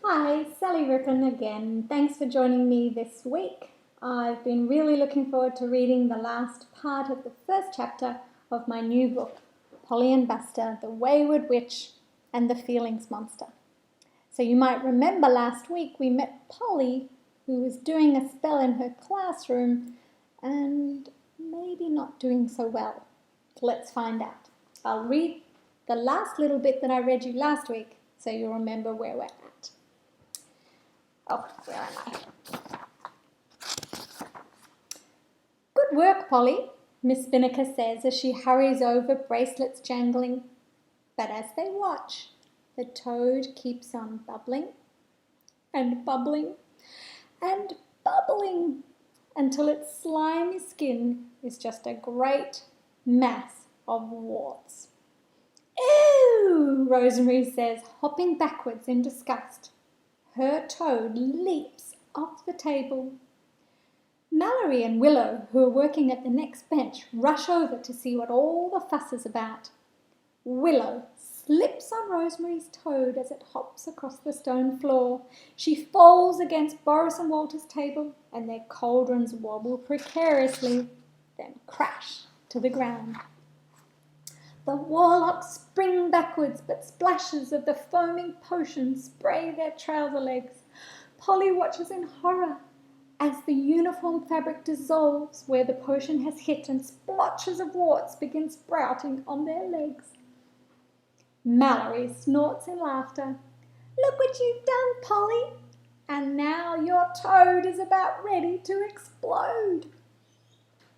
Hi, Sally Rippon again. Thanks for joining me this week. I've been really looking forward to reading the last part of the first chapter of my new book, Polly and Buster, The Wayward Witch and the Feelings Monster. So you might remember last week we met Polly, who was doing a spell in her classroom and maybe not doing so well. Let's find out. I'll read the last little bit that I read you last week so you'll remember where we're at. Oh, where am I? Good work, Polly, Miss Spinnaker says as she hurries over, bracelets jangling. But as they watch, the toad keeps on bubbling and bubbling and bubbling until its slimy skin is just a great mass of warts. Ew, Rosemary says, hopping backwards in disgust. Her toad leaps off the table. Mallory and Willow, who are working at the next bench, rush over to see what all the fuss is about. Willow slips on Rosemary's toad as it hops across the stone floor. She falls against Boris and Walter's table, and their cauldrons wobble precariously, then crash to the ground. The warlocks spring backwards, but splashes of the foaming potion spray their trouser legs. Polly watches in horror as the uniform fabric dissolves where the potion has hit and splotches of warts begin sprouting on their legs. Mallory snorts in laughter. Look what you've done, Polly! And now your toad is about ready to explode.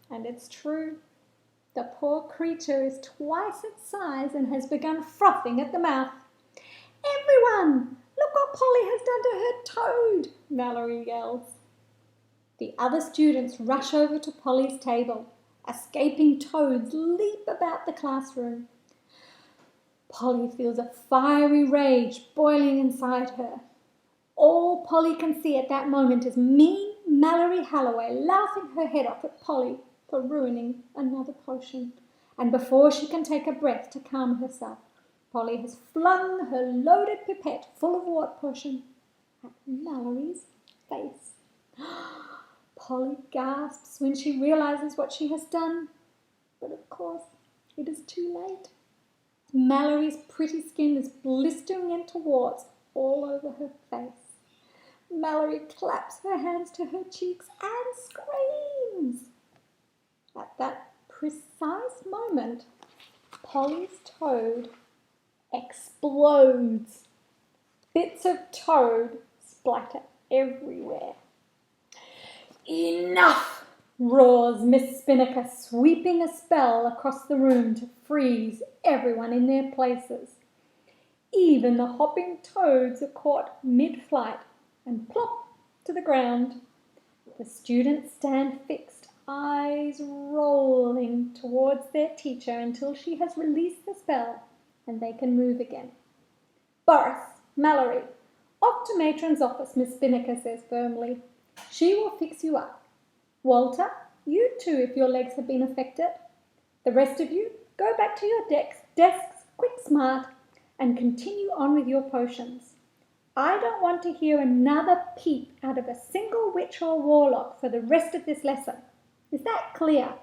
And it's true. The poor creature is twice its size and has begun frothing at the mouth. Everyone, look what Polly has done to her toad, Mallory yells. The other students rush over to Polly's table. Escaping toads leap about the classroom. Polly feels a fiery rage boiling inside her. All Polly can see at that moment is mean Mallory Halloway laughing her head off at Polly for ruining another potion. And before she can take a breath to calm herself, Polly has flung her loaded pipette full of wart potion at Mallory's face. Polly gasps when she realizes what she has done, but of course it is too late. Mallory's pretty skin is blistering into warts all over her face. Mallory claps her hands to her cheeks and screams. At that precise moment, Polly's toad explodes. Bits of toad splatter everywhere. Enough, roars Miss Spinnaker, sweeping a spell across the room to freeze everyone in their places. Even the hopping toads are caught mid-flight and plop to the ground. The students stand fixed, eyes rolling towards their teacher until she has released the spell and they can move again. Boris, Mallory, off to Matron's office, Miss Spinnaker says firmly. She will fix you up. Walter, you too if your legs have been affected. The rest of you, go back to your desks, quick smart, and continue on with your potions. I don't want to hear another peep out of a single witch or warlock for the rest of this lesson. Is that clear?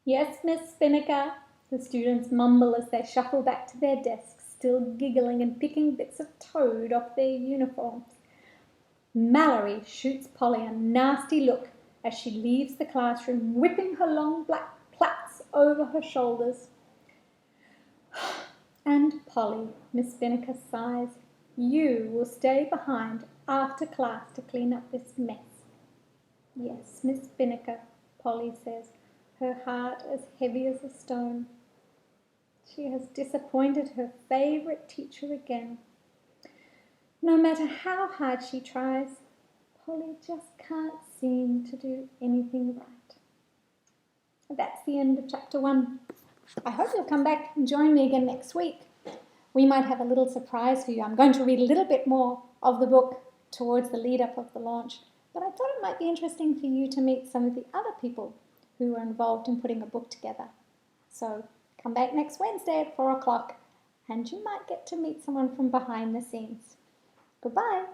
Yes, Miss Spinnaker, the students mumble as they shuffle back to their desks, still giggling and picking bits of toad off their uniforms. Mallory shoots Polly a nasty look as she leaves the classroom, whipping her long black plaits over her shoulders. And Polly, Miss Spinnaker sighs, you will stay behind after class to clean up this mess. Yes, Miss Spinnaker, Polly says, her heart as heavy as a stone. She has disappointed her favourite teacher again. No matter how hard she tries, Polly just can't seem to do anything right. That's the end of chapter 1. I hope you'll come back and join me again next week. We might have a little surprise for you. I'm going to read a little bit more of the book towards the lead up of the launch, but I thought it might be interesting for you to meet some of the other people who were involved in putting a book together. So come back next Wednesday at 4 o'clock and you might get to meet someone from behind the scenes. Goodbye.